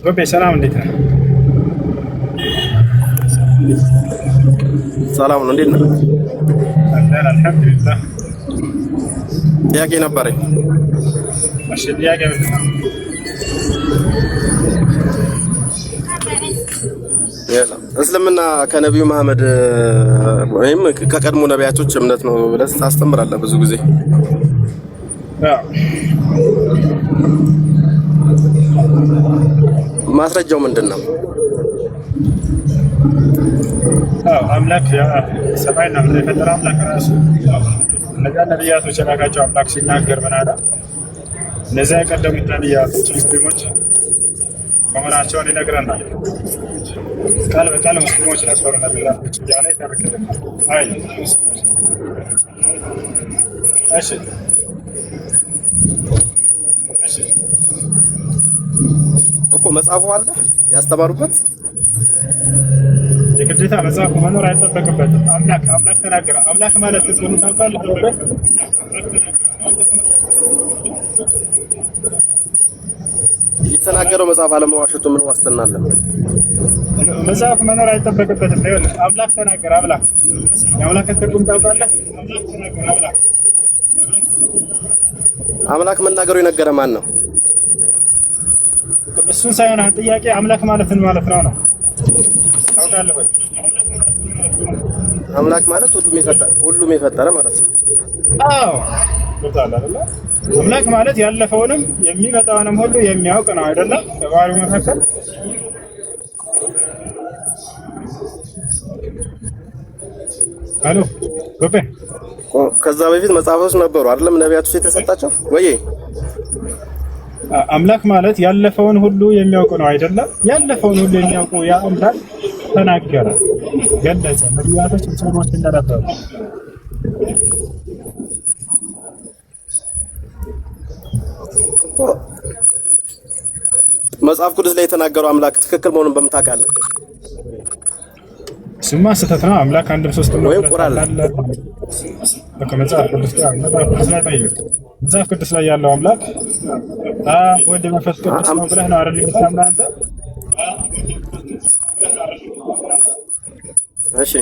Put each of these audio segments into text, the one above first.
ጎቤ ሰላም እንዴት ነህ? ሰላም ነው። እንዴት ነህ? አልሐምዱሊላህ። ጥያቄ ነበረኝ። እሺ ጥያቄ ምንድን ነው? እስልምና ከነቢዩ መሐመድ ወይም ከቀድሞ ነቢያቶች እምነት ነው ብለህ ታስተምራለህ ብዙ ጊዜ። ማስረጃው ምንድን ነው? አምላክ ሰማይና ምድር የፈጠረ አምላክ ራሱ እነዚያ ነቢያቶች የላካቸው አምላክ ሲናገር ምን አለ? እነዚያ የቀደሙት ነቢያቶች ሙስሊሞች መሆናቸውን ይነግረናል። ቃል በቃል ሙስሊሞች ነበሩ ነቢያቶች እያለ ይተርክልናል። አይ እሺ እኮ መጽሐፉ አለ ያስተማሩበት። የግዴታ መጽሐፉ መኖር አይጠበቅበትም። አምላክ ተናገረ። አምላክ ማለት ትዝብት ታውቃለህ? የተናገረው መጽሐፍ አለመዋሸቱ ምን ዋስትና አለ? መጽሐፍ መኖር አይጠበቅበትም። ይኸውልህ አምላክ ተናገረ። አምላክ የአምላክ ትርጉም ታውቃለህ? አምላክ መናገሩ የነገረ ማን ነው? እሱን ሳይሆን ጥያቄ አምላክ ማለት ምን ማለት ነው ነው? ታውቃለህ ወይ? አምላክ ማለት ሁሉም የፈጠረ ማለት ነው። አዎ ወጣላ አይደለ? አምላክ ማለት ያለፈውንም የሚመጣውንም ሁሉ የሚያውቅ ነው አይደለ? በባህሪው መካከል አሎ ጎቤ ከዛ በፊት መጽሐፎች ነበሩ አይደለም? ነቢያቶች የተሰጣቸው ወይ? አምላክ ማለት ያለፈውን ሁሉ የሚያውቅ ነው አይደለም? ያለፈውን ሁሉ የሚያውቀው ያ አምላክ ተናገረ፣ ገለጸ። ነቢያቶች ሙስሊሞች እንደነበሩ መጽሐፍ ቅዱስ ላይ የተናገረው አምላክ ትክክል መሆኑን በምን ታውቃለህ? ስማ ስህተት ነው። አምላክ አንድም ሶስትም ነው ወይም ቁርአን ላይ መጽሐፍ ቅዱስ ላይ ያለው አምላክ ወደ መንፈስ ቅዱስ ነው ብለህ ነው አይደል የምታምነው አንተ? እሺ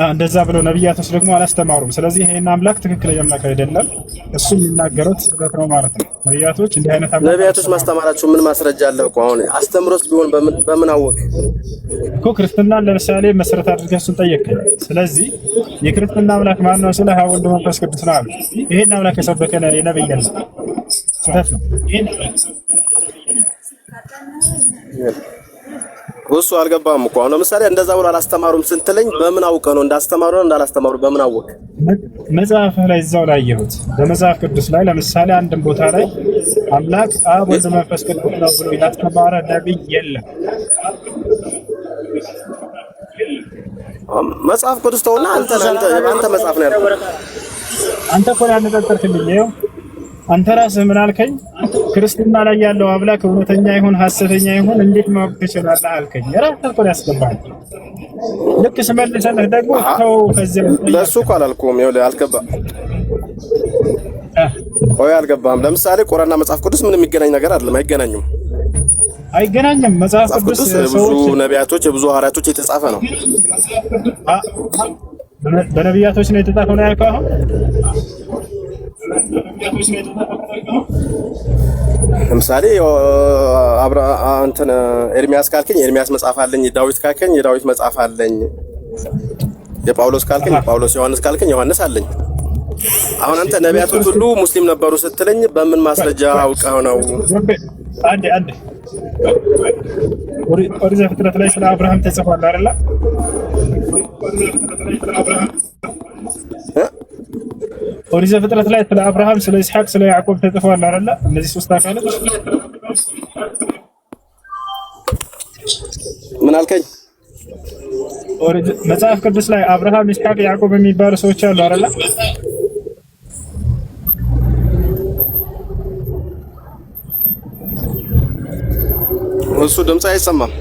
እንደዛ ብለው ነብያቶች ደግሞ አላስተማሩም። ስለዚህ ይሄን አምላክ ትክክለኛ አምላክ አይደለም፣ እሱ የሚናገረው ስህተት ነው ማለት ነው። ነብያቶች እንዲህ አይነት አምላክ ነብያቶች ማስተማራቸው ምን ማስረጃ አለ እኮ? አሁን አስተምሮስ ቢሆን በምን አወቅ እኮ? ክርስትናን ለምሳሌ መሰረት አድርገህ እሱን ጠየቅህ። ስለዚህ የክርስትና አምላክ ማን ነው ስለ ወልድ መንፈስ ቅዱስ ነው አለ። ይሄን አምላክ የሰበከ ነብይ የለም፣ ስህተት ነው። እሱ አልገባም እኮ። አሁን ለምሳሌ እንደዛ ብሎ አላስተማሩም ስትለኝ በምን አውቀህ ነው እንዳስተማሩ ነው እንዳላስተማሩ በምን አወቅ? መጽሐፍ ላይ እዛው ላይ ያየሁት በመጽሐፍ ቅዱስ ላይ ለምሳሌ አንድም ቦታ ላይ አምላክ አብ ወልድ መንፈስ ቅዱስ ነው ብሎ ያስተማረ ነብይ የለም። መጽሐፍ ቅዱስ ተውና አንተ መጽሐፍ ነው ያልኩት። አንተ እኮ ያነጋገርክልኝ ይኸው። አንተ ራስህ ምን አልከኝ? ክርስትና ላይ ያለው አምላክ እውነተኛ ይሁን ሐሰተኛ ይሁን እንዴት ማወቅ ትችላለህ አልከኝ። ራስህ እኮ ያስገባኝ። ልክ ስመልሰልህ ደግሞ ተው ከዚህ ለሱ እኮ አላልኩም። ይኸውልህ አልገባም። ቆይ አልገባም። ለምሳሌ ቁርአንና መጽሐፍ ቅዱስ ምንም የሚገናኝ ነገር አይደለም። አይገናኝም። መጽሐፍ ቅዱስ ብዙ ነቢያቶች የብዙ ሐዋርያቶች የተጻፈ ነው። በነቢያቶች ነው የተጻፈው ነው ያልከው አሁን? ለምሳሌ እንትን ኤርሚያስ ካልከኝ ኤርሚያስ መጽሐፍ አለኝ፣ ዳዊት ካልከኝ የዳዊት መጽሐፍ አለኝ፣ የጳውሎስ ካልከኝ ጳውሎስ፣ ዮሐንስ ካልከኝ ዮሐንስ አለኝ። አሁን አንተ ነቢያቶች ሁሉ ሙስሊም ነበሩ ስትለኝ በምን ማስረጃ አውቀው ነው? አንዴ ኦሪት ዘፍጥረት ላይ ስለ አብርሃም ተጽፏል አይደል? ኦሪት ዘፍጥረት ላይ ስለ አብርሃም፣ ስለ ይስሐቅ፣ ስለ ያዕቆብ ተጽፏል አይደል? እነዚህ ሶስት አካላት ምን አልከኝ? ኦሪት መጽሐፍ ቅዱስ ላይ አብርሃም፣ ይስሐቅ፣ ያዕቆብ የሚባሉ ሰዎች አሉ አይደል? እሱ ድምጽ አይሰማም።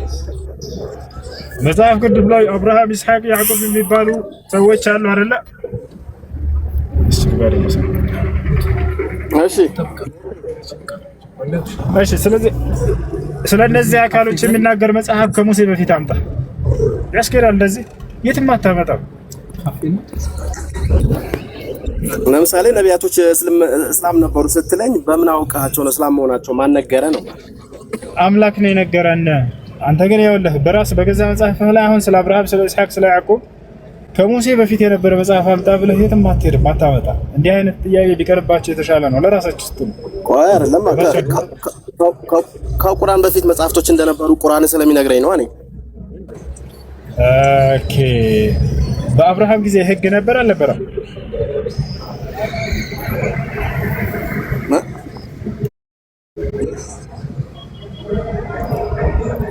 መጽሐፍ ቅዱስ ላይ አብርሃም፣ ይስሐቅ፣ ያዕቆብ የሚባሉ ሰዎች አሉ አይደል? እሺ እሺ ስለዚህ ስለ እነዚህ አካሎች የሚናገር መጽሐፍ ከሙሴ በፊት አምጣ። ያስኬዳል። እንደዚህ የትም አታመጣም። ለምሳሌ ነቢያቶች እስላም ነበሩ ስትለኝ በምን አውቃቸው ነው እስላም መሆናቸው? ማን ነገረ ነው? አምላክ ነው የነገረን። አንተ ግን ይኸውልህ በራስ በገዛ መጽሐፍህ ላይ አሁን ስለ አብርሃም፣ ስለ ኢስሐቅ፣ ስለ ያዕቆብ ከሙሴ በፊት የነበረ መጽሐፍ አምጣ ብለህ የትም አትሄድም፣ አታመጣም። እንዲህ አይነት ጥያቄ ቢቀርባቸው የተሻለ ነው ለራሳችሁ ስትሉ። ቆይ አይደለም ከቁርአን በፊት መጽሐፍቶች እንደነበሩ ቁርአን ስለሚነግረኝ ነው። እኔ ኦኬ በአብርሃም ጊዜ ህግ ነበር አልነበረም?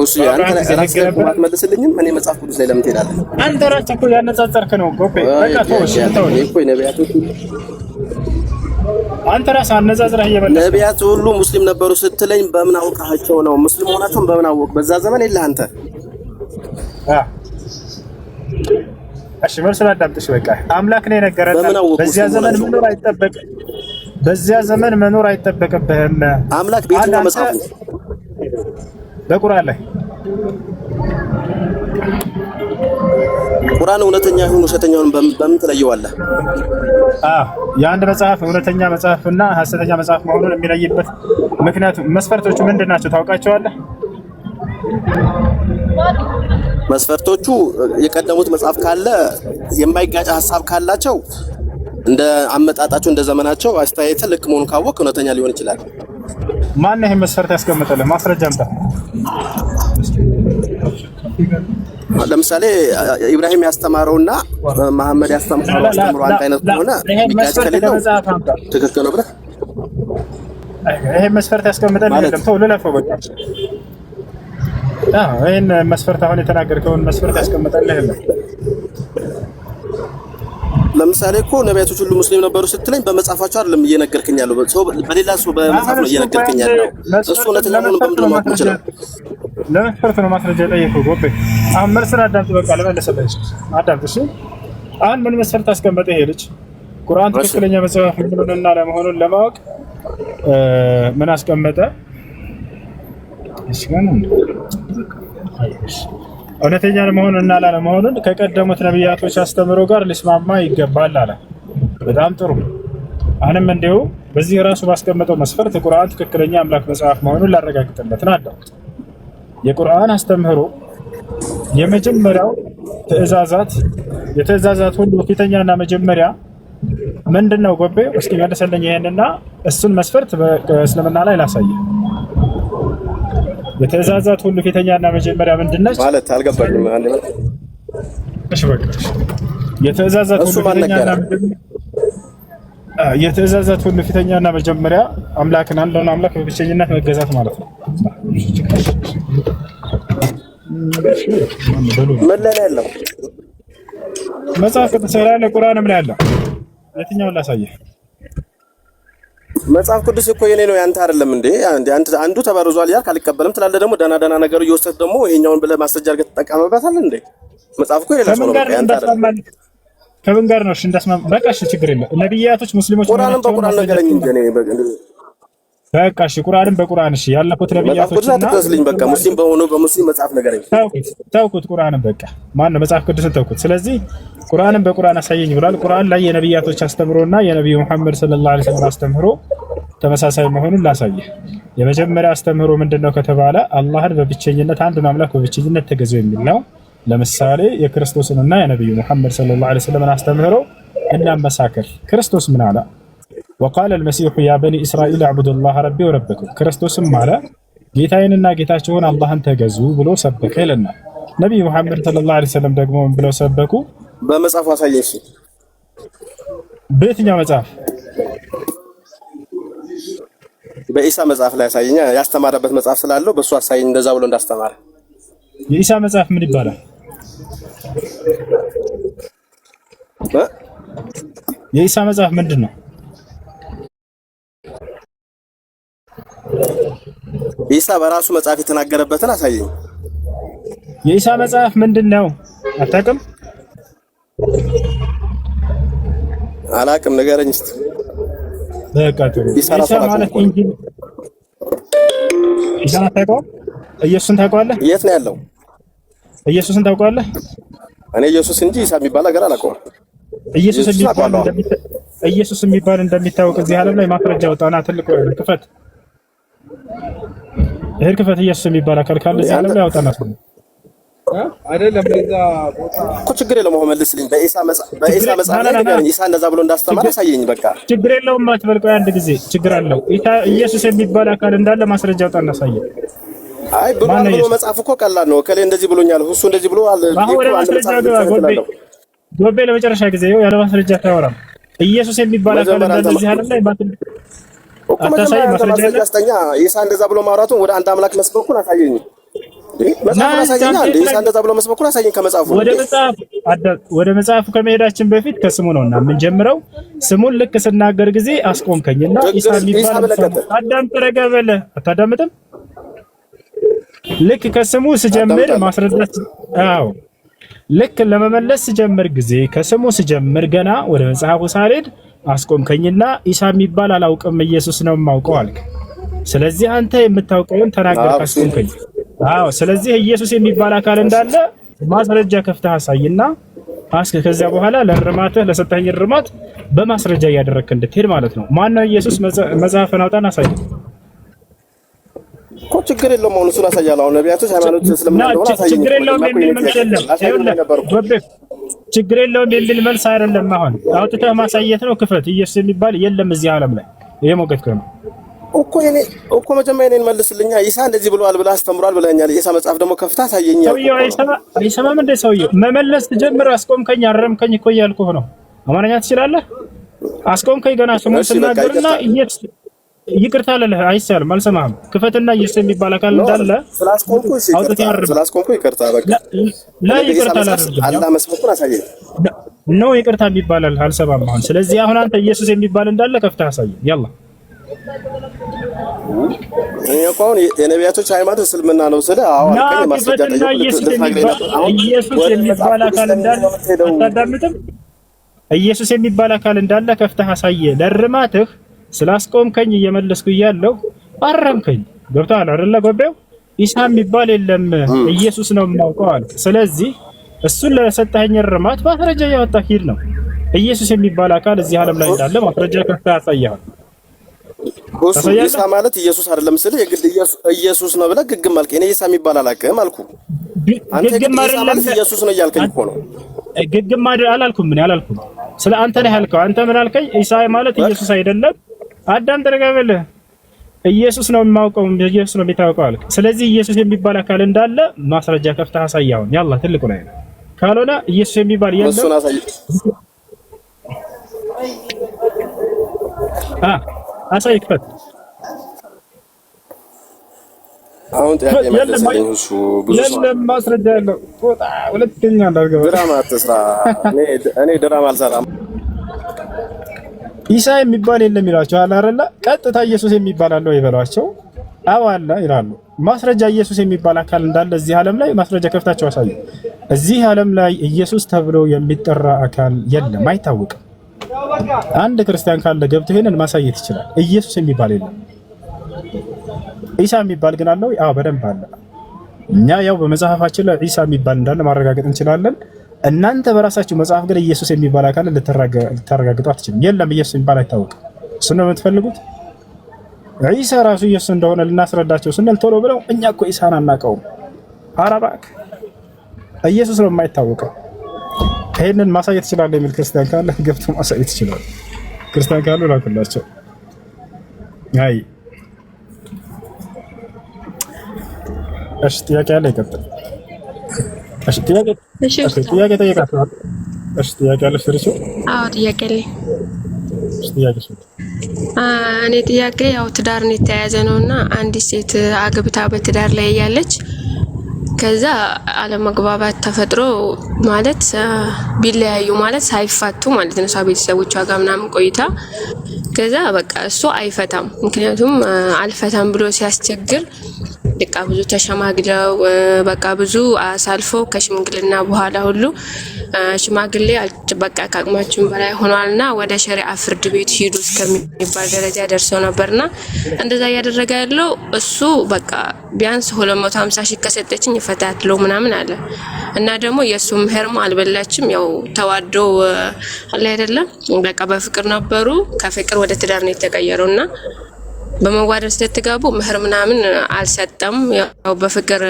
እሱ ያንተ ራስህ አትመልስልኝም። እኔ መጽሐፍ ቅዱስ ላይ ለምን ትሄዳለህ? አንተ ራስህ እኮ ያነጻጸርክ ነው። ጎቤ በቃ ተወሽ ተወሽ። እኮ ነቢያቶች አንተ ራስህ አነጻጽረህ እየመለስክ ነቢያት ሁሉ ሙስሊም ነበሩ ስትለኝ በምን አውቃቸው ነው? ሙስሊም ሆናቸውን በምን አወቅ? በዛ ዘመን የለህ አንተ። እሺ መልስ አዳምጥሽ። በቃ አምላክ ነው የነገረን። በዚያ ዘመን መኖር አይጠበቅም። በዚያ ዘመን መኖር አይጠበቅብህም። አምላክ በየትኛው መጽሐፍ ነው? በቁርአን ላይ ቁርአን እውነተኛ ይሁን ውሸተኛውን በምን ትለየዋለህ? የአንድ መጽሐፍ እውነተኛ መጽሐፍና ሐሰተኛ መጽሐፍ መሆኑን የሚለይበት ምክንያቱም መስፈርቶቹ ምንድን ናቸው ታውቃቸዋለህ? መስፈርቶቹ የቀደሙት መጽሐፍ ካለ የማይጋጭ ሐሳብ ካላቸው እንደ አመጣጣቸው እንደ ዘመናቸው አስተያየት ልክ መሆኑን ካወቅ እውነተኛ ሊሆን ይችላል። ማን ነው መስፈርት ያስቀምጠልህ? ማስረጃ አምጣ። ለምሳሌ ኢብራሂም ያስተማረውና መሐመድ ያስተማረው አንድ አይነት ከሆነ ቢጋጭ ከሌለው ትክክል ነው ብለህ ይሄ መስፈርት ያስቀምጠልህ የለም። ተው ልለፈው በቃ። ይሄን መስፈርት አሁን የተናገርከውን መስፈርት ያስቀምጠልህ የለም። ለምሳሌ እኮ ነቢያቶች ሁሉ ሙስሊም ነበሩ ስትለኝ በመጽሐፋቸው አይደለም እየነገርከኝ ያለው በሌላ ሰው በመጽሐፍ ነው እየነገርከኝ ያለው። እሱ እውነተኛ መሆኑን በምንድን ነው ማወቅ ይችላል? ለመስፈርት ነው ማስረጃ የጠየቀው። ጎቤ አሁን መልስን አዳምጥ። በቃ ለመለሰልህ አዳምጥ። እሺ አሁን ምን መስፈርት አስቀመጠ ይሄ ልጅ? ቁርአን ትክክለኛ መጽሐፍ መሆኑንና ለመሆኑን ለማወቅ ምን አስቀመጠ? እሺ እውነተኛ ለመሆኑንና ላለመሆኑን ከቀደሙት ነቢያቶች አስተምሮ ጋር ሊስማማ ይገባል አለ። በጣም ጥሩ። አሁንም እንዲሁ በዚህ ራሱ ባስቀመጠው መስፈርት ቁርአን ትክክለኛ አምላክ መጽሐፍ መሆኑን ላረጋግጥለት ነው። የቁርአን አስተምህሮ የመጀመሪያው የትእዛዛት ሁሉ ፊተኛና መጀመሪያ ምንድነው? ጎቤ እስኪ መልሰልኝ ይሄንና እሱን መስፈርት በእስልምና ላይ ላሳየ። የትእዛዛት ሁሉ ፊተኛና መጀመሪያ ምንድነች ማለት አልገባኝም። አንዴ ማለት እሺ በቃ የትእዛዛት ሁሉ ፊተኛና መጀመሪያ አምላክን አንዱን አምላክ በብቸኝነት መገዛት ማለት ነው። ምን ላይ ያለው መጽሐፍ ቅዱስ ላይ ያለ ቁርአንም ላይ ያለ የትኛውን ላሳየህ? መጽሐፍ ቅዱስ እኮ የኔ ነው ያንተ አይደለም እንዴ? አንዱ ተበርዟል ያልክ አልቀበልም ትላለህ። ደግሞ ደና ነገሩ እየወሰድክ ደግሞ ይሄኛውን ብለህ ማስረጃ አድርገህ ትጠቀምበታል እንዴ? መጽሐፍ እኮ የሌላ ሰው ነው ያንተ አይደለም። ከምን ጋር ነው? እሺ እንዳስማማ በቃ እሺ ችግር የለም። ነብያቶች ሙስሊሞች ቁርአንን በቁርአን ነገረኝ እንጂ እኔ በቃ እሺ ቁርአንን በቁርአን እሺ ያለፉት ነብያቶችና ተስልኝ በቃ ሙስሊም በሆኑ በሙስሊም መጽሐፍ ነገረኝ። ተውኩት ቁርአንን በቃ ማን ነው መጽሐፍ ቅዱስን ተውኩት። ስለዚህ ቁርአንን በቁርአን አሳየኝ ብሏል። ቁርአን ላይ የነብያቶች አስተምሮና የነብዩ መሐመድ ሰለላሁ ዐለይሂ ወሰለም አስተምሮ ተመሳሳይ መሆኑን ላሳየህ። የመጀመሪያ አስተምሮ ምንድነው ከተባለ አላህን በብቸኝነት አንዱን አምላክ በብቸኝነት ተገዙ የሚል ነው። ለምሳሌ የክርስቶስንና የነብዩ መሐመድ ሰለላሁ ዐለይሂ ወሰለም አስተምሮ እናመሳከር። ክርስቶስ ምን አለ? وقال المسيح يا بني اسرائيل اعبدوا الله ربي وربكم ክርስቶስም አለ ጌታዬንና ጌታችሁን አላህን ተገዙ ብሎ ሰበከ ይለናል። ነብዩ መሐመድ ሰለላሁ ዐለይሂ ወሰለም ደግሞ ምን ብለው ሰበኩ? በመጽሐፉ አሳየኝ። እሺ በየትኛው መጽሐፍ? በኢሳ መጽሐፍ ላይ አሳየኝ። ያስተማረበት መጽሐፍ ስላለው በሱ አሳየኝ እንደዛ ብሎ እንዳስተማረ። የኢሳ መጽሐፍ ምን ይባላል? የኢሳ መጽሐፍ ምንድን ነው? ኢሳ በራሱ መጽሐፍ የተናገረበትን አሳየኝ። የኢሳ መጽሐፍ ምንድነው? አታውቅም? አላውቅም፣ ንገረኝ እስቲ። በቃ ኢሳ ማለት ኢሳን አታውቀውም? ኢየሱስን ታውቀዋለህ? የት ነው ያለው? ኢየሱስን ታውቀዋለህ? እኔ ኢየሱስ እንጂ ኢሳ የሚባል ነገር አላውቀውም። ኢየሱስ የሚባል እንደሚታወቅ እዚህ ዓለም ላይ ማስረጃ ወጣና ትልቅ ክፈት፣ ይሄን ክፈት። ኢየሱስ የሚባል አካል ካለ እዚህ ዓለም ላይ ያወጣና አይደለም ለዛ ቦታ እኮ ችግር የለውም። አሁን መልስልኝ። በኢሳ መጽሐፍ ላይ ነገር ኢሳ እንደዛ ብሎ እንዳስተማረ አሳየኝ። በቃ ችግር የለውም። ማትበልቆ አንድ ጊዜ ችግር አለው። ኢየሱስ የሚባል አካል እንዳለ ማስረጃ ወጣና አሳየኝ። አይ ብሎ መጽሐፍ እኮ ቀላል ነው። ከሌ እንደዚህ ብሎኛል፣ እሱ እንደዚህ ብሎ አለ። ጎቤ ለመጨረሻ ጊዜ ያለ ማስረጃ ታወራም። ኢየሱስ የሚባል አካል እንዳለ እዚህ ዓለም ላይ እኮ ማስረጃ ያስጠኛ። ኢሳ እንደዛ ብሎ ማውራቱን ወደ አንድ አምላክ መስበኩን አሳየኝ። መጽሐፉን አሳየኝ። ኢሳ እንደዛ ብሎ መስበኩን አሳየኝ ከመጽሐፉ። ወደ መጽሐፉ ከመሄዳችን በፊት ከስሙ ነውና የምንጀምረው። ስሙን ልክ ስናገር ጊዜ አስቆምከኝና ኢሳ የሚባል አዳም ተረጋበለ አታዳምጥም? ልክ ከስሙ ስጀምር ማስረዳት ልክ ለመመለስ ስጀምር ጊዜ ከስሙ ስጀምር ገና ወደ መጽሐፉ ሳልሄድ አስቆምከኝና ኢሳ የሚባል አላውቅም ኢየሱስ ነው የማውቀው አልክ። ስለዚህ አንተ የምታውቀውን ተናገር አስቆምከኝ። ስለዚህ ኢየሱስ የሚባል አካል እንዳለ ማስረጃ ከፍተህ አሳይና ከዚያ በኋላ ለሰጠኝ እርማት በማስረጃ እያደረግክ እንድትሄድ ማለት ነው። ማነው ኢየሱስ? መጽሐፍን አውጣና አሳይ እኮ ችግር የለውም። አሁን እሱን አሳያለሁ። አሁን ነቢያቶች ሃይማኖት እስልምና እንደሆነ አሳየኝ። ችግር የለውም የሚል መልስ የለም። ችግር የለውም የሚል መልስ አይደለም። አሁን አውጥተህ ማሳየት ነው። ክፈት። ኢየሱስ የሚባል የለም እዚህ ዓለም ላይ። ይሄ ሞገት ነው እኮ መጀመሪያ እኔን መልስልኛ። ኢሳ እንደዚህ ብሏል ብለህ አስተምሯል ብለኛል። ኢሳ መጽሐፍ ደግሞ ከፍታ አሳየኝ። አይሰማም እንደ ሰውዬው መመለስ ጀምር። አስቆምከኝ፣ አረምከኝ እኮ እያልኩህ ነው። አማርኛ ትችላለህ? አስቆምከኝ ገና ስሙን ስናገርና ኢየሱስ ይቅርታ አለልህ። አይቻልም፣ አልሰማህም። ክፈትና ኢየሱስ የሚባል አካል እንዳለ ስላስቆምኩ ይቅርታ በቃ ይቅርታ አላደርግም። አላህ መስመኩን አሳየኝ ነው ይቅርታ የሚባል አልሰማም አሁን። ስለዚህ አሁን አንተ ኢየሱስ የሚባል እንዳለ ከፍተህ አሳየኝ። ያላ እኔ እኮ አሁን የነቢያቶች ሃይማኖት እስልምና ነው ስለ አልከኝ ማስረጃ ጠይቀህ ኢየሱስ የሚባል አካል እንዳለ አታዳምጥም? ኢየሱስ የሚባል አካል እንዳለ ከፍተህ አሳየ። ለርማትህ ስላስቆምከኝ እየመለስኩ እያለሁ አረምከኝ። ገብቶሃል አይደለ? ጎቤው ኢሳ የሚባል የለም ኢየሱስ ነው የማውቀው አልክ። ስለዚህ እሱን ለሰጠኸኝ እርማት ማስረጃ እያወጣህ ሂድ ነው። ኢየሱስ የሚባል አካል እዚህ ዓለም ላይ እንዳለ ማስረጃ ከፍተህ አሳየሃል። እሱ ኢሳ ማለት ኢየሱስ አይደለም ስልህ የግድ ኢየሱስ ነው ብለህ ግግም አልክ። እኔ ኢሳ የሚባል አላውቅም አልኩ። አንተ ግን ኢሳ ማለት ኢየሱስ ነው እያልከኝ እኮ ነው። ግግም አላልኩም። ምን አላልኩም። ስለ አንተ ነው ያልከው። አንተ ምን አልከኝ? ኢሳ ማለት ኢየሱስ አይደለም። አዳም ተረጋበልህ። ኢየሱስ ነው የማውቀው፣ ኢየሱስ ነው የሚታወቀው አልክ። ስለዚህ ኢየሱስ የሚባል አካል እንዳለ ማስረጃ ከፍተህ አሳይ። አሁን ያላ ትልቁ ላይ ነው። ካልሆነ ኢየሱስ የሚባል የለም። እሱን አሳይ። አሳይ ክፈት። አሁን ጥያቄ መለሰልኝ። እሱ ብዙ የለም ማስረጃ ያለው ጦጣ ሁለተኛ እንዳልገባ ድራማ አትስራ። እኔ ድራማ አልሰራም። ኢሳ የሚባል የለም ይላቸዋል አይደለ? ቀጥታ ኢየሱስ የሚባል አለው ይበሏቸው። አዎ አለ ይላሉ። ማስረጃ ኢየሱስ የሚባል አካል እንዳለ እዚህ ዓለም ላይ ማስረጃ ከፍታቸው አሳዩ። እዚህ ዓለም ላይ ኢየሱስ ተብሎ የሚጠራ አካል የለም፣ አይታወቅም። አንድ ክርስቲያን ካለ ገብቶ ይሄንን ማሳየት ይችላል። ኢየሱስ የሚባል የለም። ኢሳ የሚባል ግን አለው። አዎ በደንብ አለ። እኛ ያው በመጽሐፋችን ላይ ኢሳ የሚባል እንዳለ ማረጋገጥ እንችላለን። እናንተ በራሳችሁ መጽሐፍ ግን ኢየሱስ የሚባል አካል ልታረጋግጡ አትችሉም። የለም ኢየሱስ የሚባል አይታወቅም። እሱ ነው የምትፈልጉት? ኢሳ ራሱ ኢየሱስ እንደሆነ ልናስረዳቸው ስንል ቶሎ ብለው እኛ እኮ ኢሳን አናውቀውም። ኧረ እባክህ ኢየሱስ ነው የማይታወቀው። ይሄንን ማሳየት ይችላል የሚል ክርስቲያን ካለ ገብቶ ማሳየት ይችላል። ክርስቲያን ካሉ ላኩላቸው። አይ እሺ፣ ጥያቄ አለ ይቀጥል። እሺ፣ ጥያቄ ጠይቃለሁ። እሺ፣ ጥያቄ አለ ስርቹ? አዎ፣ ጥያቄ አለ። እሺ፣ ጥያቄ ሹት። እኔ ጥያቄ ያው ትዳርን የተያያዘ ነውና አንዲት ሴት አግብታ በትዳር ላይ ያለች ከዛ አለመግባባት ተፈጥሮ ማለት ቢለያዩ ማለት ሳይፋቱ ማለት ነው። ሰው ቤተሰቦቿ ጋር ምናምን ቆይታ ከዛ በቃ እሱ አይፈታም። ምክንያቱም አልፈታም ብሎ ሲያስቸግር በቃ ብዙ ተሸማግለው በቃ ብዙ አሳልፎ ከሽምግልና በኋላ ሁሉ ሽማግሌ በቃ ከአቅማችን በላይ ሆኗልና ወደ ሸሪዓ ፍርድ ቤት ሂዱ እስከሚባል ደረጃ ደርሰው ነበርና እንደዛ እያደረገ ያለው እሱ በቃ ቢያንስ 250 ሺህ ከሰጠችኝ ይፈታትለው ምናምን አለ እና ደግሞ የሱ ምህርም አልበላችም። ያው ተዋደው አለ አይደለም በቃ በፍቅር ነበሩ። ከፍቅር ወደ ትዳር ነው የተቀየረውና በመዋደድ ስትጋቡ ምህር ምናምን አልሰጠም። ያው በፍቅር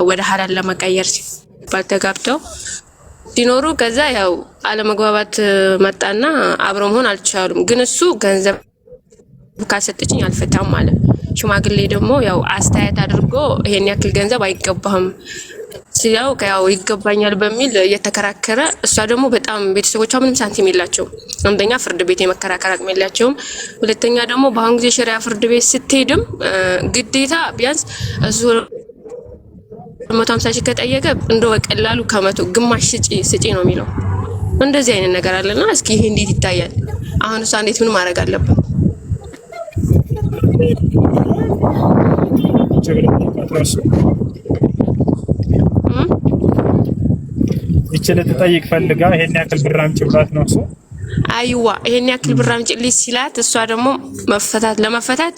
ወደ ሐላል ለመቀየር ሲባል ተጋብተው ሲኖሩ ከዛ ያው አለመግባባት መጣና አብረው መሆን አልቻሉም። ግን እሱ ገንዘብ ካልሰጠችኝ አልፈታም አለ። ሽማግሌ ደግሞ ያው አስተያየት አድርጎ ይሄን ያክል ገንዘብ አይገባህም ሲያው ያው ይገባኛል በሚል እየተከራከረ እሷ ደግሞ በጣም ቤተሰቦቿ ምንም ሳንቲም የላቸው። አንደኛ ፍርድ ቤት የመከራከር አቅም የላቸውም። ሁለተኛ ደግሞ በአሁን ጊዜ ሸሪዓ ፍርድ ቤት ስትሄድም ግዴታ ቢያንስ እሱ 150 ሺህ ከጠየቀ እንደው በቀላሉ ከመቶ ግማሽ ስጪ ነው የሚለው። እንደዚህ አይነት ነገር አለና እስኪ ይሄ እንዴት ይታያል? አሁን እሷ እንዴት ምን ማድረግ አለበት? ይችላል ተጠይቅ ፈልጋ ይሄን ያክል ብር አምጪ ብላት ነው እሱ። አይዋ ይሄን ያክል ብር አምጪ ሲላት እሷ ደግሞ ለመፈታት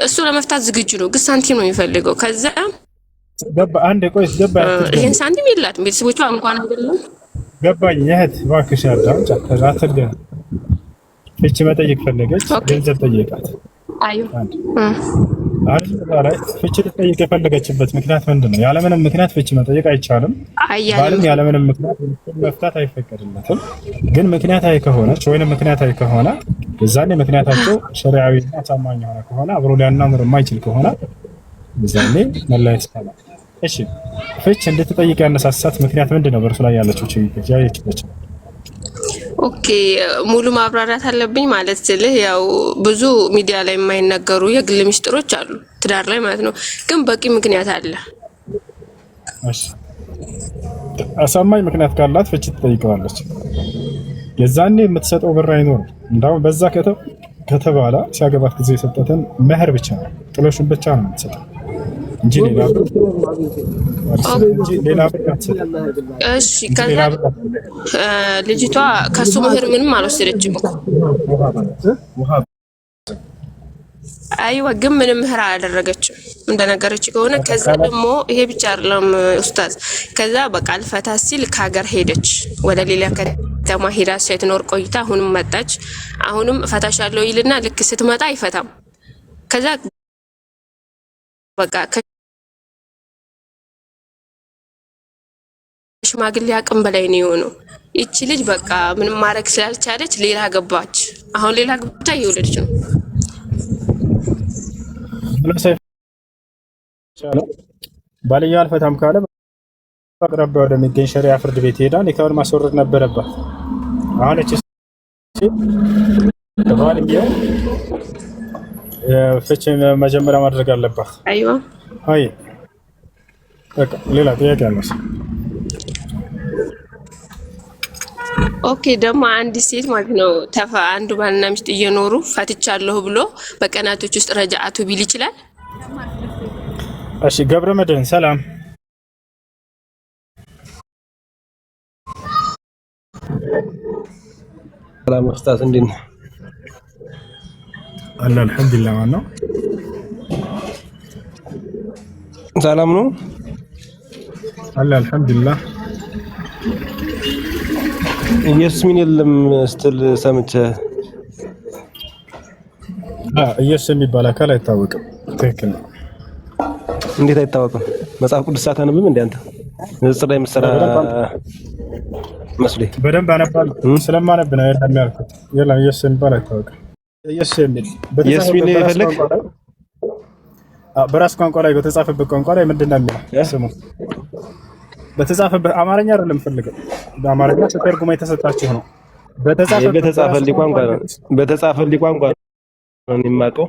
እሱ ለመፍታት ዝግጁ ነው፣ ግን ሳንቲም ነው የሚፈልገው። ከዛ ገባ አንድ ቆይ ገባ ይሄን ሳንቲም የላትም ቤተሰቦቿ እንኳን አይደለም። ገባኝ እህት እባክሽ አዳም ጫተራተደ ፍቺ መጠየቅ ፈለገች፣ ገንዘብ ጠየቃት። አዩ አይ ፍቺ ልትጠይቅ የፈለገችበት ምክንያት ምንድን ነው? ያለምንም ምክንያት ፍቺ መጠየቅ አይቻልም። ባልም ያለምንም ምክንያት መፍታት አይፈቀድለትም። ግን ምክንያታዊ ከሆነች ወይንም ምክንያታዊ ከሆነ የዛኔ ምክንያታቸው ሸሪዓዊና አሳማኝ የሆነ ከሆነ አብሮ ሊያናምር የማይችል ከሆነ የዛኔ መለያየት ይቻላል። እሺ ፍቺ እንድትጠይቅ ያነሳሳት ምክንያት ምንድን ነው? በእርሱ ላይ ያለችው ችግር ኦኬ ሙሉ ማብራራት አለብኝ ማለት ስልህ ያው ብዙ ሚዲያ ላይ የማይነገሩ የግል ሚስጥሮች አሉ ትዳር ላይ ማለት ነው። ግን በቂ ምክንያት አለ። እሺ አሳማኝ ምክንያት ካላት ፍቺ ትጠይቀዋለች። የዛኔ የምትሰጠው ብር አይኖርም። እንዳውም በዛ ከተባለ ሲያገባት ጊዜ የሰጠትን መህር ብቻ ነው፣ ጥሎሽን ብቻ ነው የምትሰጠው እንጂ ሌላ ብር አትሰጥም። እሺ ከዛ ልጅቷ ከሱ ምህር ምንም አልወሰደችም። አይዋ ግን ምንም ምህር አላደረገችም እንደነገረች ከሆነ። ከዛ ደግሞ ይሄ ብቻ አይደለም ኡስታዝ። ከዛ በቃ አልፈታ ሲል ከሀገር ሄደች፣ ወደ ሌላ ከተማ ሄዳ ስትኖር ቆይታ አሁንም መጣች። አሁንም እፈታሻለሁ ይልና ልክ ስትመጣ አይፈታም። ከዛ በቃ ሽማግሌ አቅም በላይ ነው የሆነው። ይቺ ልጅ በቃ ምንም ማድረግ ስላልቻለች ሌላ ገባች። አሁን ሌላ ግብታ እየወለደች ነው። ባልያ አልፈታም ካለ አቅራቢያ ወደሚገኝ ሸሪዓ ፍርድ ቤት ሄዳ ኒካውን ማስወረድ ነበረባት። አሁን እቺ ባልያ ፍቺ መጀመሪያ ማድረግ አለባት። አይዋ አይ በቃ ሌላ ጥያቄ አለ። ኦኬ ደግሞ አንድ ሴት ማለት ነው አንዱ ባልና ሚስት እየኖሩ ፈትቻለሁ ብሎ በቀናቶች ውስጥ ረጃአቱ ቢል ይችላል? እሺ ገብረ መድህን ሰላም ሰላም ኡስታዝ እንዴት ነህ? አለ አልሐምዱሊላህ። ማን ነው? ሰላም ነው አለ አልሐምዱሊላህ። ኢየሱስ ምን የለም ስትል ሰምቼ። ኢየሱስ የሚባል አካል አይታወቅም። ትክክል ነው። እንዴት አይታወቅም? መጽሐፍ ቅዱስ ሳታነብም እንዴ አንተ? ንጽጽር ላይ መሰራ መስሎኝ በደንብ አነባለሁ። ስለማነብ ነው ያልኩት። የለም ኢየሱስ የሚባል አይታወቅም። ኢየሱስ የሚል በራስ ቋንቋ ላይ በተጻፈበት ቋንቋ ላይ ምንድን ነው የሚለው ስሙ? በተጻፈበት አማርኛ አይደለም ፈልገው፣ በአማርኛ ተተርጉሞ የተሰጣችሁ ነው። በተጻፈልኝ ቋንቋ ነው የማውቀው።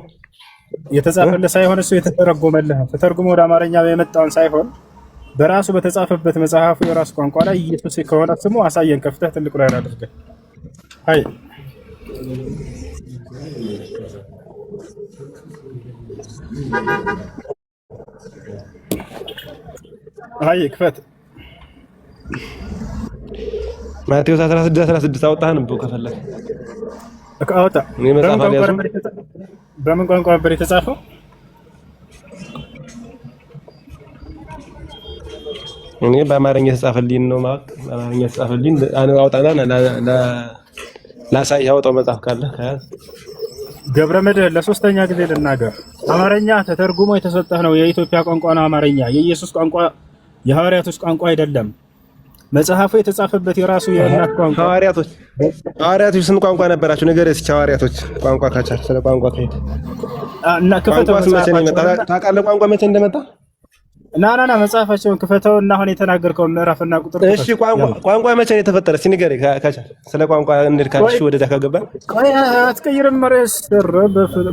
የተጻፈልህ ሳይሆን እሱ የተተረጎመልህ ነው። ተተርጉሞ ወደ አማርኛ የመጣውን ሳይሆን በራሱ በተጻፈበት መጽሐፉ የራሱ ቋንቋ ላይ ኢየሱስ ከሆነ ስሙ አሳየን። ከፍተህ ትልቁ ላይ አድርገህ አይ ክፈት። ማቴዎስ 16 አወጣህ ነው ከፈለክ አውጣ። እኔ መጽሐፍ አልያዝኩም። በምን ቋንቋ ነበር የተጻፈው? እኔ በአማርኛ የተጻፈልኝ ነው ማለት በአማርኛ የተጻፈልኝ አውጣና ላሳይ ያወጣው መጽሐፍ ካለ ከያዝ ገብረ መድኅን ለሶስተኛ ጊዜ ልናገር። አማርኛ ተተርጉሞ የተሰጠህ ነው። የኢትዮጵያ ቋንቋ ነው አማርኛ። የኢየሱስ ቋንቋ የሐዋርያቶች ቋንቋ አይደለም። መጽሐፉ የተጻፈበት የራሱ የእናት ቋንቋ። ሐዋርያቶች ስንት ቋንቋ ነበራቸው? ነገር እስኪ ሐዋርያቶች ቋንቋ ካቻል ስለ ቋንቋ ከሄደ እና ክፈተው ታውቃለህ ቋንቋ መቼ እንደመጣ? ና መጽሐፋቸውን ክፈተው እና አሁን የተናገርከው ምዕራፍና ቁጥር። እሺ ቋንቋ መቼ ነው የተፈጠረ? እስኪ ንገረኝ ካቻል ስለ ቋንቋ እንዴት ካልሽ ወደዛ ካገባን አትቀይርም። መሬስ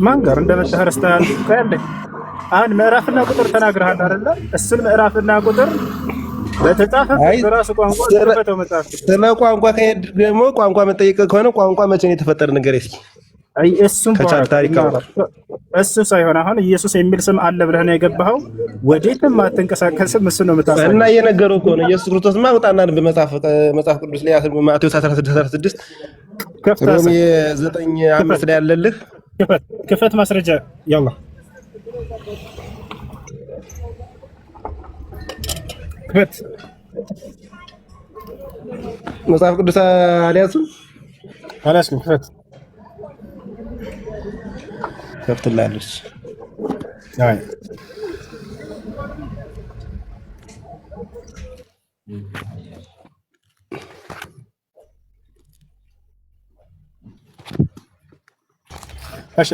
ማን ጋር እንደመጣህ ረስተሃል። አሁን ምዕራፍና ቁጥር ተናግረሃል አይደለ? እሱን ምዕራፍና ቁጥር በተጻፈበት በራሱ ቋንቋ ክፈተው መጽሐፍ። ስለ ቋንቋ ከሄድ ደግሞ ቋንቋ መጠየቅ ከሆነ ቋንቋ መቼ ነው የተፈጠረ ንገረኝ እስኪ። አይ እሱም እሱ ሳይሆን አሁን ኢየሱስ የሚል ስም አለ ብለህ ነው የገባኸው። ወዴትም አትንቀሳቀስም። እሱ ነው የምታሳየው እና እየነገረው እኮ ነው ኢየሱስ ክርስቶስ ማውጣና በመጽሐፍ ቅዱስ ላይ ማቴዎስ 16 ሮሜ 9:5 ላይ ያለልህ ክፈት ማስረጃ ያላ ክፈት። መጽሐፍ ቅዱስ አልያዝም። ክፈት ከፍትላለች። አይ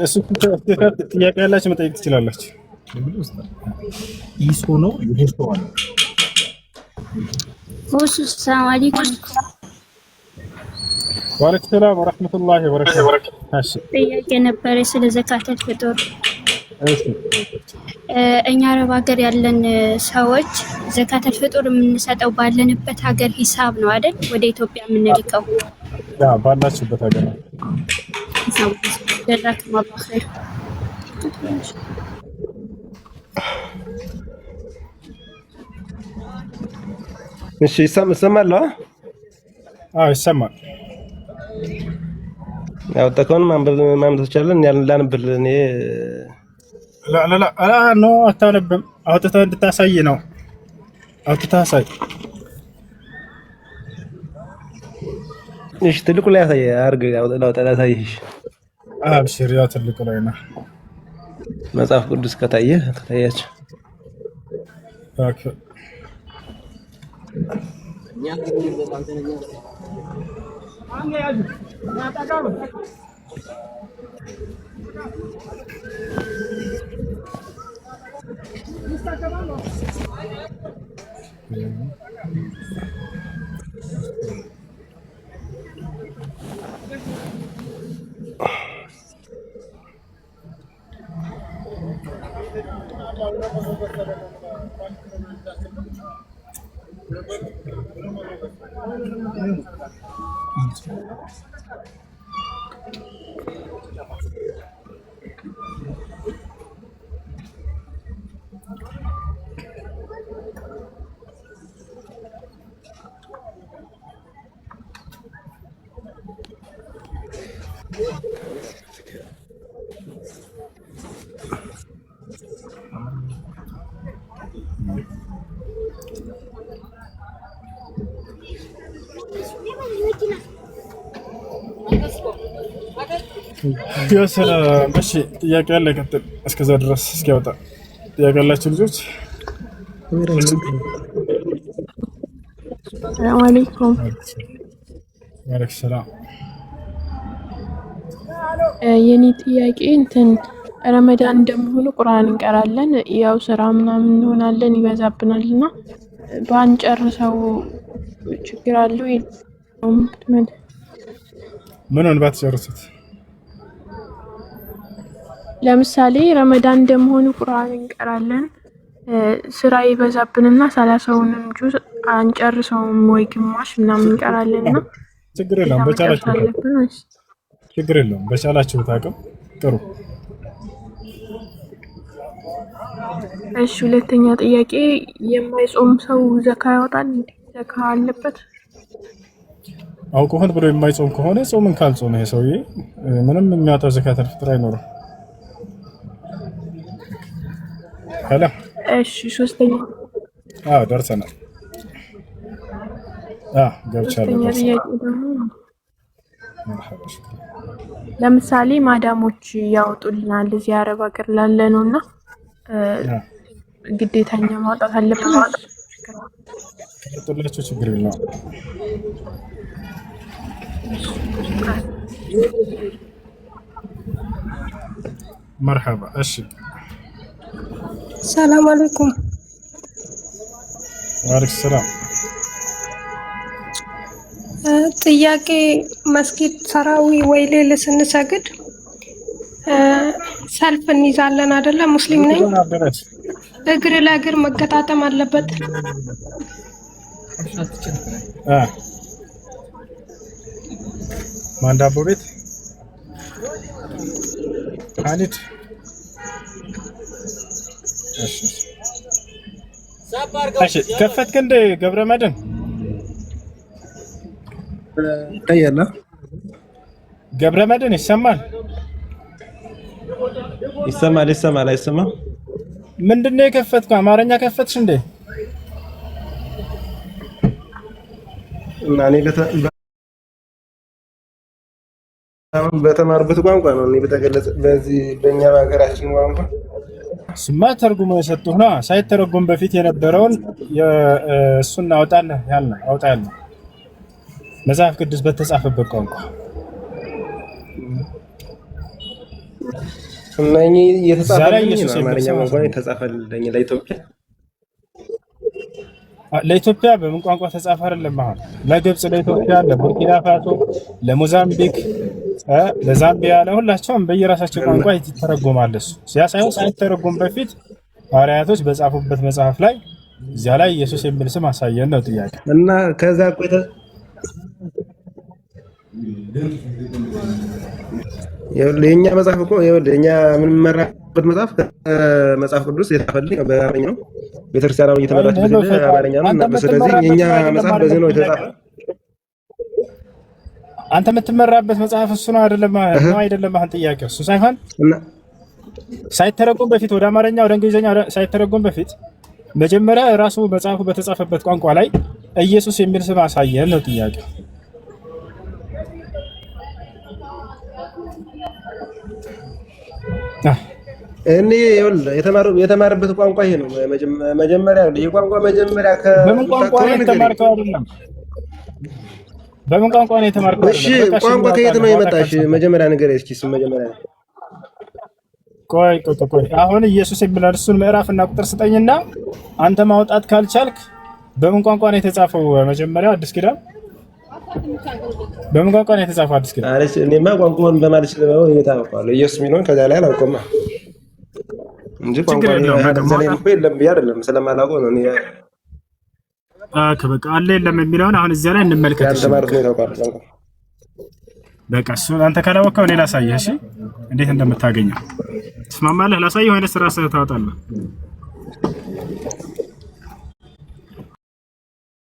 እሱ ጥያቄ ያላችሁ መጠየቅ ትችላላችሁ። ኢሶ ነው ይሄስተዋል። ሰላም አለይኩም። ወአለይኩም ሰላም ወራህመቱላሂ ወበረካቱ። እሺ ጥያቄ ነበረ ስለ ዘካተል ፍጡር። እኛ አረብ ሀገር ያለን ሰዎች ዘካተል ፍጡር የምንሰጠው ባለንበት ሀገር ሂሳብ ነው አይደል? ወደ ኢትዮጵያ የምንልከው ያ ባላችሁበት ሀገር ነው። ጀዛኩም አላህ ኸይር። እሺ ይሰማል? አዎ ይሰማል። ያው ተከውን ማንበብ ትችላለህ? ላንብልህ እኔ ኖ አታነብም። አውጥተህ እንድታሳይ ነው። አውጥተህ አሳይ። እሺ ትልቁ ላይ ያሳይ አርግ ላሳይሽ። አብሽር ያው ትልቁ ላይ ነው። መጽሐፍ ቅዱስ ከታያችሁ ኦኬ። እሺ ጥያቄ አለ። ቀጥል። እስከዛ ድረስ እስኪያወጣ ጥያቄ ያላችሁ ልጆች። ሰላም አለይኩም። ወአለይኩም ሰላም። የኔ ጥያቄ ረመዳን እንደመሆኑ ቁርአን እንቀራለን፣ ያው ስራ ምናምን እንሆናለን ይበዛብናልና ባንጨርሰው ችግር አለው? ምኑን ባትጨርሱት? ለምሳሌ ረመዳን እንደመሆኑ ቁርአን እንቀራለን፣ ስራ ይበዛብንና 30ውንም ጁዝ አንጨርሰውም ወይ ግማሽ ምናምን እንቀራለንና ችግር የለውም በቻላችሁት። ችግር የለውም በቻላችሁት አቅም ጥሩ። እሺ ሁለተኛ ጥያቄ የማይጾም ሰው ዘካ ያወጣል እንዴ? ዘካ አለበት? አውቆ ሆን ብሎ የማይጾም ከሆነ ጾምን ካልጾመ ይሄ ሰውዬ ምንም የሚያወጣው ዘካተል ፊጥር አይኖርም። ሄሎ እሺ ሶስተኛ ደርሰናል። ገብቻለሁ። ሶስተኛ ጥያቄ ደግሞ ለምሳሌ ማዳሞች ያወጡልናል እዚህ አረብ ሀገር ላለ ነውና ግዴታኛ ማውጣት አለብን። ከወጡላቸው ችግር የለውም። መርሐባ። እሺ ሰላም አለይኩም። ወአለይኩም ሰላም። ጥያቄ መስጊድ ሰራዊ ወይ ሌል ስንሰግድ ሰልፍ እንይዛለን አይደለ? ሙስሊም ነኝ። እግር ለእግር መገጣጠም አለበት። ማን ዳቦ ቤት ካሊድ? እሺ ከፈትክ እንደ ገብረ መድን ታያላ። ገብረ መድን ይሰማል? ይሰማል። አይሰማም? ምንድነው የከፈትከው? አማርኛ ከፈትሽ እንዴ? እና እኔ በተማርበት ቋንቋ ነው እኔ በተገለጸ በዚህ በእኛ ሀገራችን ቋንቋ ስማ ተርጉሞ የሰጡህ ነው። ሳይተረጎም በፊት የነበረውን እሱን አውጣልህ ያልነው አውጣ ያልነው መጽሐፍ ቅዱስ በተጻፈበት ቋንቋ እና እኔ የተጻፈልኝ አማርኛ ቋንቋ የተጻፈልኝ ለኢትዮጵያ በምን ቋንቋ ተጻፈ? አይደለም አሁን ለግብጽ፣ ለኢትዮጵያ፣ ለቡርኪና ፋሶ፣ ለሞዛምቢክ፣ ለዛምቢያ ለሁላቸውም በየራሳቸው ቋንቋ ይተረጎማል። እሱ ሳይሆን ሳይተረጎም በፊት ሐዋርያቶች በጻፉበት መጽሐፍ ላይ እዚያ ላይ ኢየሱስ የሚል ስም አሳየን ነው ጥያቄ። እና ከዛ ቆይተ የኛ መጽሐፍ እኮ የኛ የምንመራበት መጽሐፍ ቅዱስ የተጻፈልኝ በአማርኛ ነው። ቤተክርስቲያናዊ እየተመራች በአማርኛ ነው። እና ስለዚህ የኛ መጽሐፍ በዚህ ነው የተጻፈው። አንተ የምትመራበት መጽሐፍ እሱ ነው አይደለም? አሁን ጥያቄው እሱ ሳይሆን ሳይተረጎም በፊት ወደ አማርኛ ወደ እንግሊዝኛ ሳይተረጎም በፊት መጀመሪያ ራሱ መጽሐፉ በተጻፈበት ቋንቋ ላይ ኢየሱስ የሚል ስም አሳየን ነው ጥያቄው። እኔ የተማረበት ቋንቋ ይሄ ነው። መጀመሪያ የቋንቋ መጀመሪያ በምን ቋንቋ ነው የተማርከው? አይደለም በምን ቋንቋ ነው የተማርከው? እሺ ቋንቋ ከየት ነው የመጣሽ? መጀመሪያ ነገር እስኪ እሱን መጀመሪያ ቆይ አሁን ኢየሱስ የሚለው እሱን ምዕራፍ እና ቁጥር ስጠኝና አንተ ማውጣት ካልቻልክ በምን ቋንቋ ነው የተጻፈው? መጀመሪያ አዲስ ኪዳን በምን ቋንቋ ነው የተጻፈው? አዲስ ኪዳን አለች። እኔማ ቋንቋውን በማለት ስለሆነ የታወቀው ኢየሱስ የሚለውን ከዛ ላይ አላውቀውም እንጂ ቋንቋ ዘሌን እኮ የለም ብዬ አይደለም ስለማላውቀው ነው። እኔ በቃ አለ የለም የሚለውን አሁን እዚያ ላይ እንመልከት። ያልተማሩት ነው ያውቃሉ። በቃ እሱ አንተ ካላወቀው እኔ ላሳየህ። እሺ እንዴት እንደምታገኘው ትስማማለህ? ላሳየህ ወይስ ራስህ ታወጣለህ?